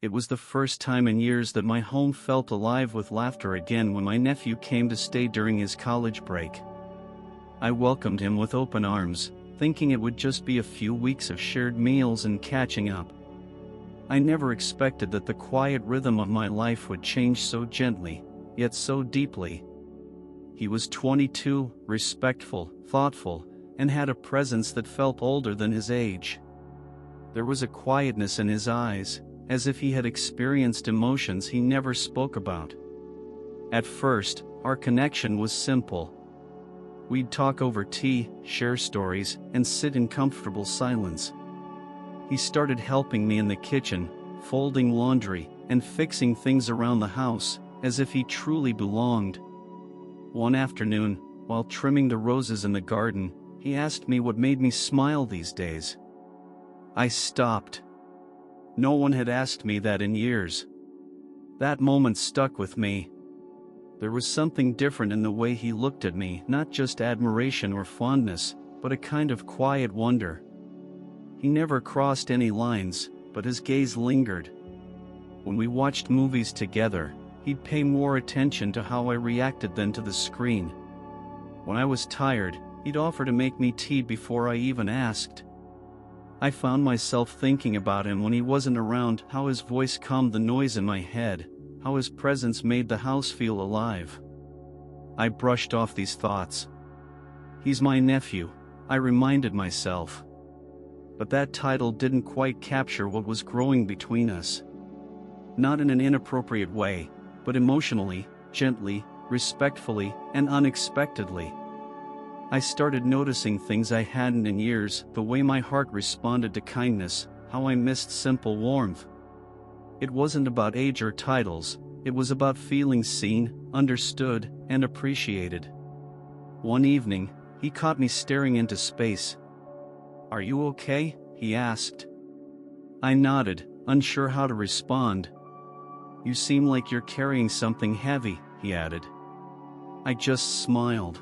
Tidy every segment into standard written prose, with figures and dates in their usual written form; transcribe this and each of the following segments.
It was the first time in years that my home felt alive with laughter again when my nephew came to stay during his college break. I welcomed him with open arms, thinking it would just be a few weeks of shared meals and catching up. I never expected that the quiet rhythm of my life would change so gently, yet so deeply. He was 22, respectful, thoughtful, and had a presence that felt older than his age. There was a quietness in his eyes, as if he had experienced emotions he never spoke about. At first, our connection was simple. We'd talk over tea, share stories, and sit in comfortable silence. He started helping me in the kitchen, folding laundry, and fixing things around the house, as if he truly belonged. One afternoon, while trimming the roses in the garden, he asked me what made me smile these days. I stopped. No one had asked me that in years. That moment stuck with me. There was something different in the way he looked at me, not just admiration or fondness, but a kind of quiet wonder. He never crossed any lines, but his gaze lingered. When we watched movies together, he'd pay more attention to how I reacted than to the screen. When I was tired, he'd offer to make me tea before I even asked. I found myself thinking about him when he wasn't around, how his voice calmed the noise in my head, how his presence made the house feel alive. I brushed off these thoughts. He's my nephew, I reminded myself. But that title didn't quite capture what was growing between us. Not in an inappropriate way, but emotionally, gently, respectfully, and unexpectedly. I started noticing things I hadn't in years, the way my heart responded to kindness, how I missed simple warmth. It wasn't about age or titles, it was about feeling seen, understood, and appreciated. One evening, he caught me staring into space. "Are you okay?" he asked. I nodded, unsure how to respond. "You seem like you're carrying something heavy," he added. I just smiled.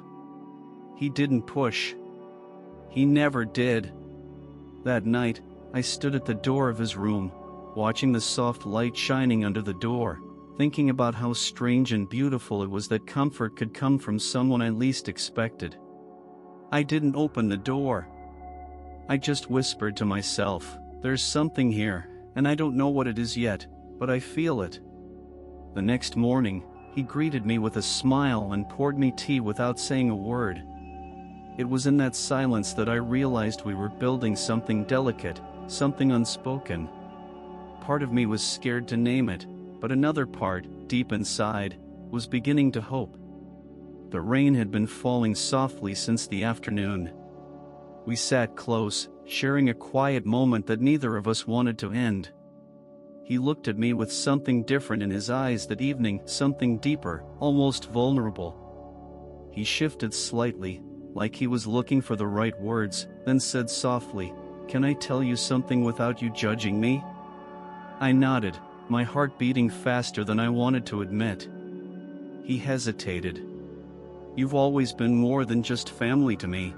He didn't push. He never did. That night, I stood at the door of his room, watching the soft light shining under the door, thinking about how strange and beautiful it was that comfort could come from someone I least expected. I didn't open the door. I just whispered to myself, "There's something here, and I don't know what it is yet, but I feel it." The next morning, he greeted me with a smile and poured me tea without saying a word. It was in that silence that I realized we were building something delicate, something unspoken. Part of me was scared to name it, but another part, deep inside, was beginning to hope. The rain had been falling softly since the afternoon. We sat close, sharing a quiet moment that neither of us wanted to end. He looked at me with something different in his eyes that evening, something deeper, almost vulnerable. He shifted slightly, like he was looking for the right words, then said softly, "Can I tell you something without you judging me?" I nodded, my heart beating faster than I wanted to admit. He hesitated. "You've always been more than just family to me.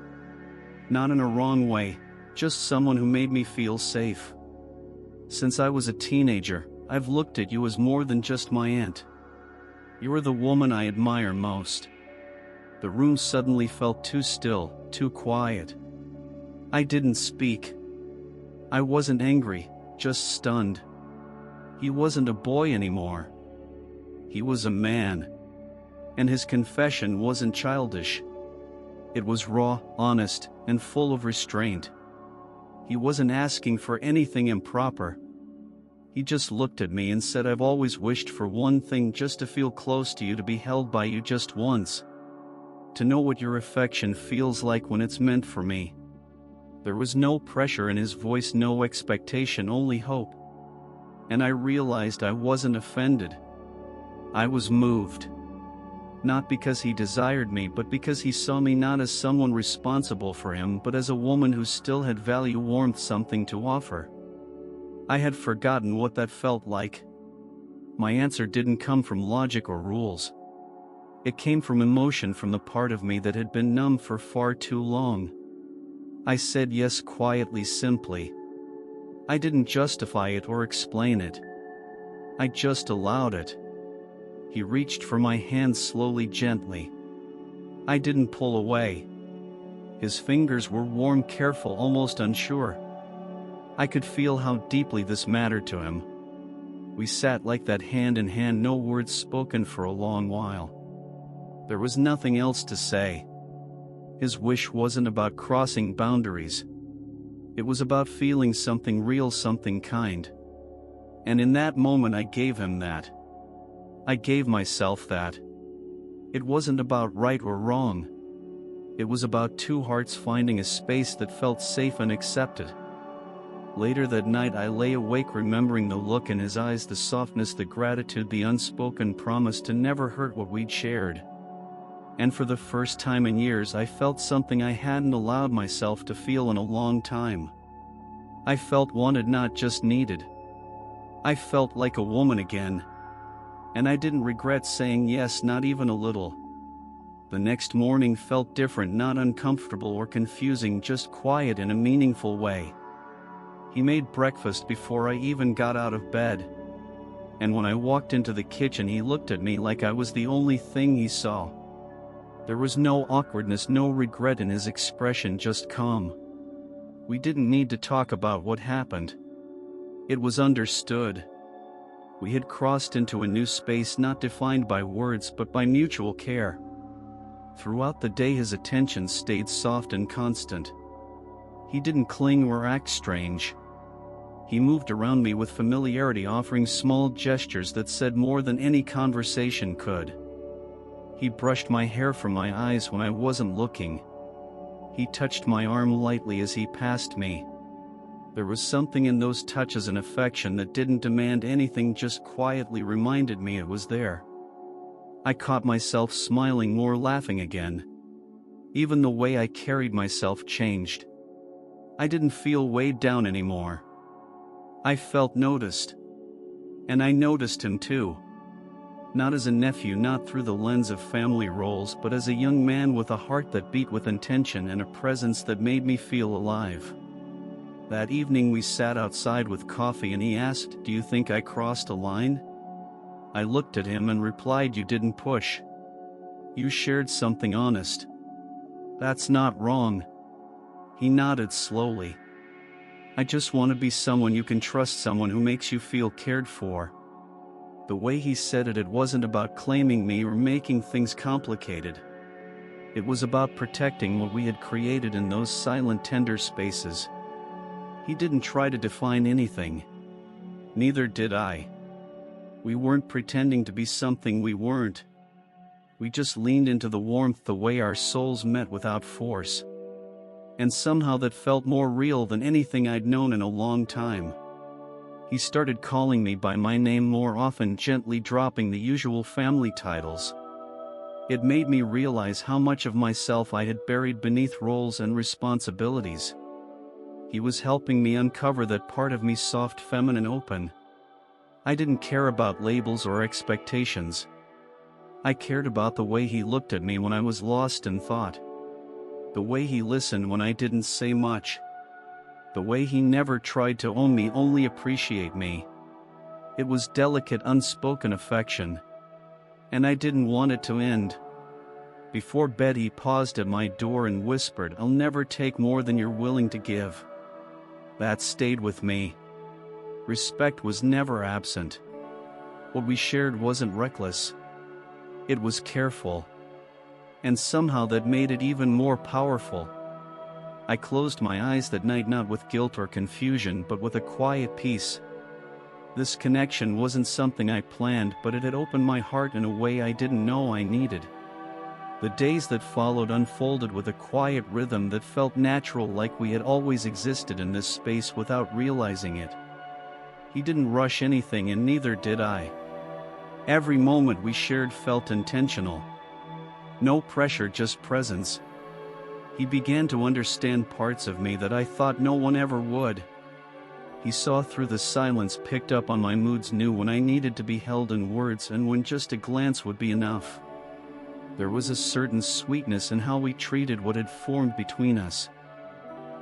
Not in a wrong way, just someone who made me feel safe. Since I was a teenager, I've looked at you as more than just my aunt. You're the woman I admire most." The room suddenly felt too still, too quiet. I didn't speak. I wasn't angry, just stunned. He wasn't a boy anymore. He was a man. And his confession wasn't childish. It was raw, honest, and full of restraint. He wasn't asking for anything improper. He just looked at me and said, "I've always wished for one thing, just to feel close to you, to be held by you just once. To know what your affection feels like when it's meant for me." There was no pressure in his voice, no expectation, only hope. And I realized I wasn't offended. I was moved. Not because he desired me, but because he saw me not as someone responsible for him, but as a woman who still had value, warmth, something to offer. I had forgotten what that felt like. My answer didn't come from logic or rules. It came from emotion, from the part of me that had been numb for far too long. I said yes quietly, simply. I didn't justify it or explain it. I just allowed it. He reached for my hand slowly, gently. I didn't pull away. His fingers were warm, careful, almost unsure. I could feel how deeply this mattered to him. We sat like that, hand in hand, no words spoken for a long while. There was nothing else to say. His wish wasn't about crossing boundaries. It was about feeling something real, something kind. And in that moment I gave him that. I gave myself that. It wasn't about right or wrong. It was about two hearts finding a space that felt safe and accepted. Later that night I lay awake remembering the look in his eyes, the softness, the gratitude, the unspoken promise to never hurt what we'd shared. And for the first time in years I felt something I hadn't allowed myself to feel in a long time. I felt wanted, not just needed. I felt like a woman again. And I didn't regret saying yes, not even a little. The next morning felt different, not uncomfortable or confusing, just quiet in a meaningful way. He made breakfast before I even got out of bed. And when I walked into the kitchen he looked at me like I was the only thing he saw. There was no awkwardness, no regret in his expression, just calm. We didn't need to talk about what happened. It was understood. We had crossed into a new space, not defined by words but by mutual care. Throughout the day his attention stayed soft and constant. He didn't cling or act strange. He moved around me with familiarity, offering small gestures that said more than any conversation could. He brushed my hair from my eyes when I wasn't looking. He touched my arm lightly as he passed me. There was something in those touches, an affection that didn't demand anything, just quietly reminded me it was there. I caught myself smiling more, laughing again. Even the way I carried myself changed. I didn't feel weighed down anymore. I felt noticed. And I noticed him too. Not as a nephew, not through the lens of family roles, but as a young man with a heart that beat with intention and a presence that made me feel alive. That evening we sat outside with coffee and he asked, "Do you think I crossed a line?" I looked at him and replied, "You didn't push. You shared something honest. That's not wrong." He nodded slowly. "I just want to be someone you can trust, someone who makes you feel cared for." The way he said it, it wasn't about claiming me or making things complicated. It was about protecting what we had created in those silent, tender spaces. He didn't try to define anything. Neither did I. We weren't pretending to be something we weren't. We just leaned into the warmth, the way our souls met without force. And somehow that felt more real than anything I'd known in a long time. He started calling me by my name more often, gently dropping the usual family titles. It made me realize how much of myself I had buried beneath roles and responsibilities. He was helping me uncover that part of me, soft, feminine, open. I didn't care about labels or expectations. I cared about the way he looked at me when I was lost in thought. The way he listened when I didn't say much. The way he never tried to own me, only appreciate me. It was delicate, unspoken affection. And I didn't want it to end. Before bed he paused at my door and whispered, "I'll never take more than you're willing to give." That stayed with me. Respect was never absent. What we shared wasn't reckless. It was careful. And somehow that made it even more powerful. I closed my eyes that night, not with guilt or confusion, but with a quiet peace. This connection wasn't something I planned, but it had opened my heart in a way I didn't know I needed. The days that followed unfolded with a quiet rhythm that felt natural, like we had always existed in this space without realizing it. He didn't rush anything, and neither did I. Every moment we shared felt intentional. No pressure, just presence. He began to understand parts of me that I thought no one ever would. He saw through the silence, picked up on my moods, knew when I needed to be held in words and when just a glance would be enough. There was a certain sweetness in how we treated what had formed between us.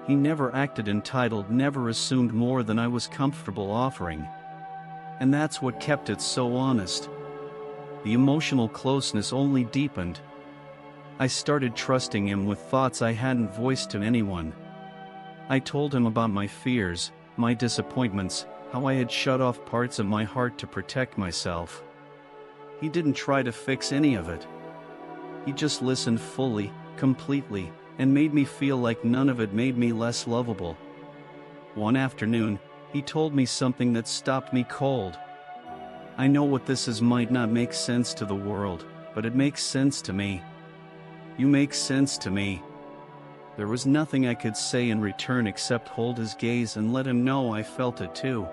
He never acted entitled, never assumed more than I was comfortable offering. And that's what kept it so honest. The emotional closeness only deepened. I started trusting him with thoughts I hadn't voiced to anyone. I told him about my fears, my disappointments, how I had shut off parts of my heart to protect myself. He didn't try to fix any of it. He just listened fully, completely, and made me feel like none of it made me less lovable. One afternoon, he told me something that stopped me cold. I know what this is might not make sense to the world, but it makes sense to me. You make sense to me. There was nothing I could say in return except hold his gaze and let him know I felt it too.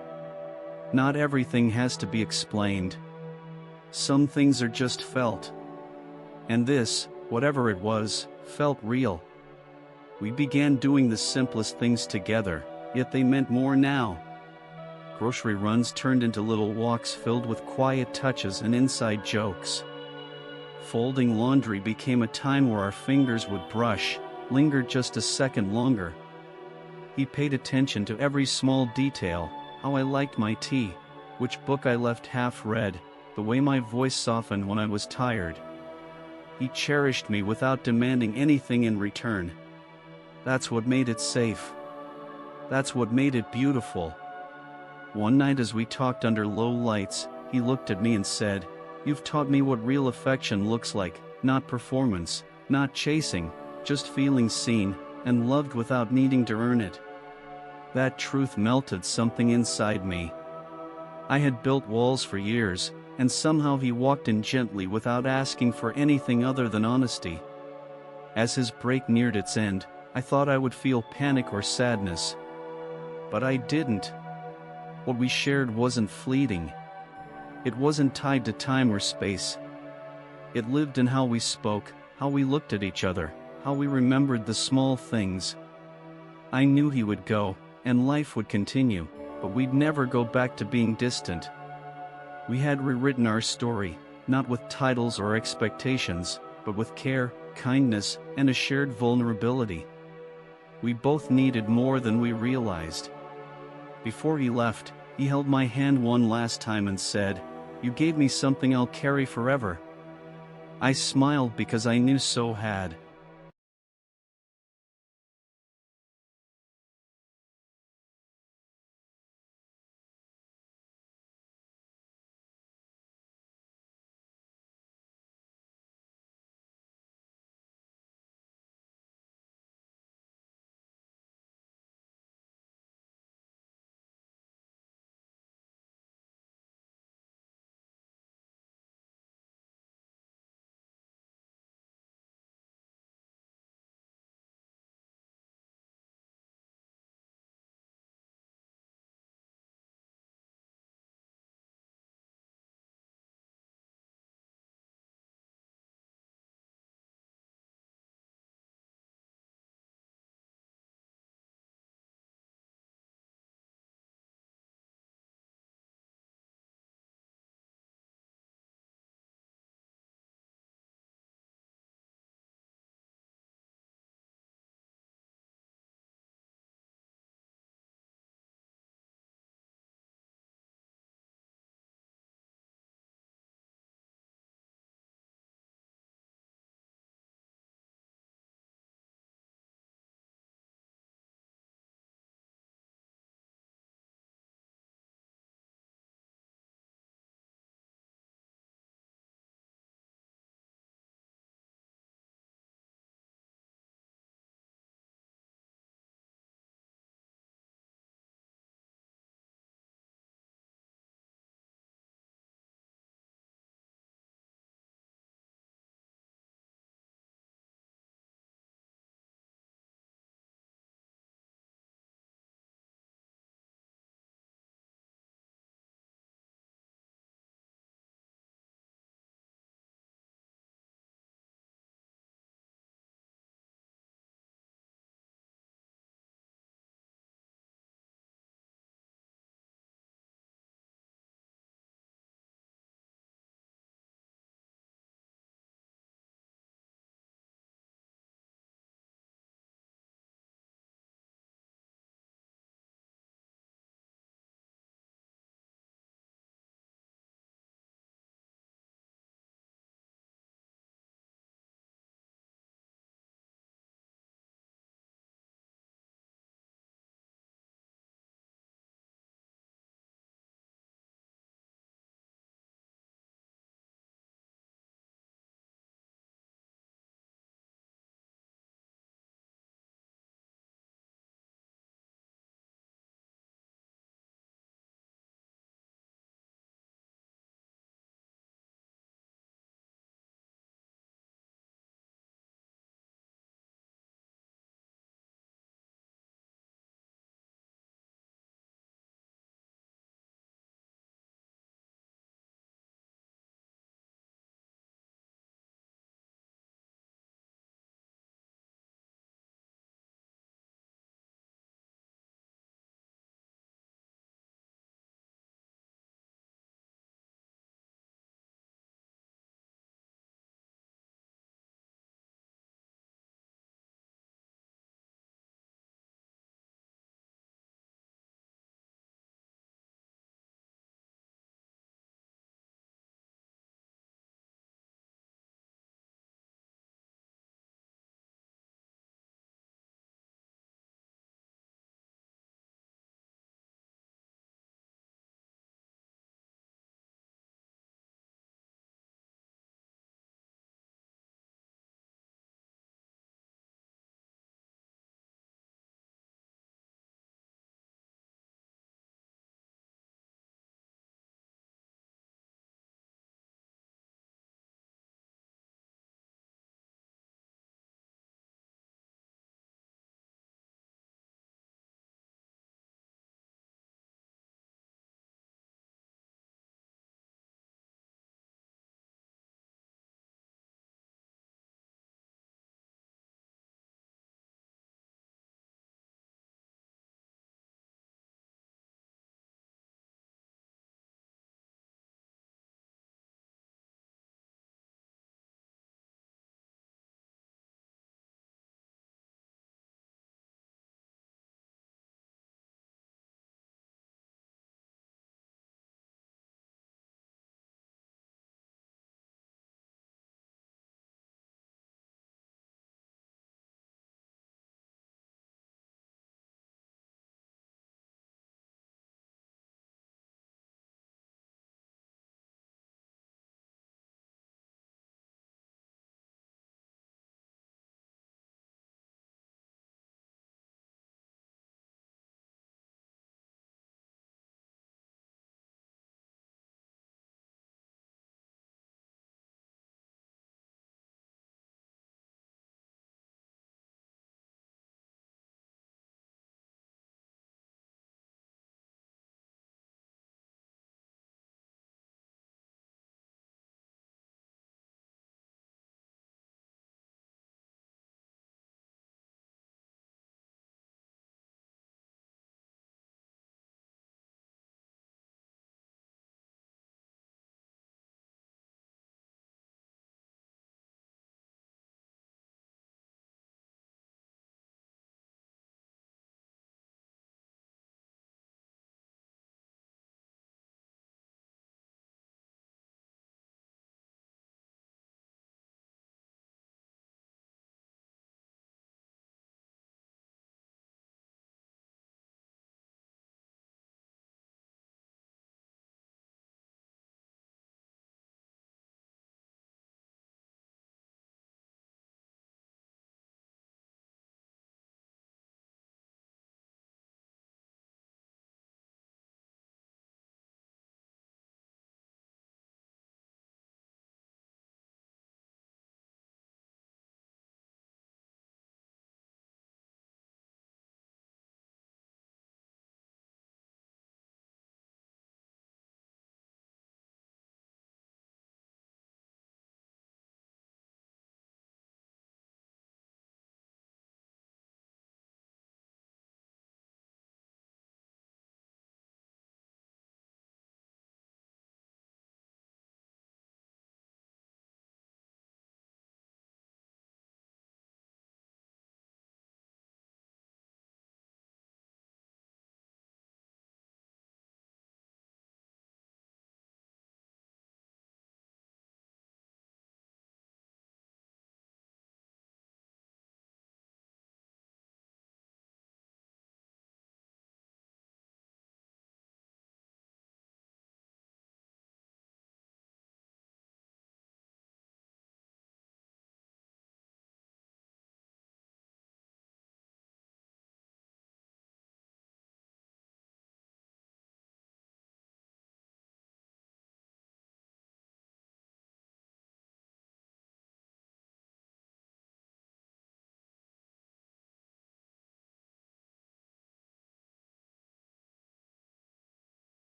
Not everything has to be explained. Some things are just felt. And this, whatever it was, felt real. We began doing the simplest things together, yet they meant more now. Grocery runs turned into little walks filled with quiet touches and inside jokes. Folding laundry became a time where our fingers would brush, linger just a second longer. He paid attention to every small detail, how I liked my tea, which book I left half read, the way my voice softened when I was tired. He cherished me without demanding anything in return. That's what made it safe. That's what made it beautiful. One night as we talked under low lights, he looked at me and said, "You've taught me what real affection looks like, not performance, not chasing, just feeling seen and loved without needing to earn it." That truth melted something inside me. I had built walls for years, and somehow he walked in gently without asking for anything other than honesty. As his break neared its end, I thought I would feel panic or sadness. But I didn't. What we shared wasn't fleeting. It wasn't tied to time or space. It lived in how we spoke, how we looked at each other, how we remembered the small things. I knew he would go, and life would continue, but we'd never go back to being distant. We had rewritten our story, not with titles or expectations, but with care, kindness, and a shared vulnerability. We both needed more than we realized. Before he left, he held my hand one last time and said, "You gave me something I'll carry forever." I smiled because I knew so had.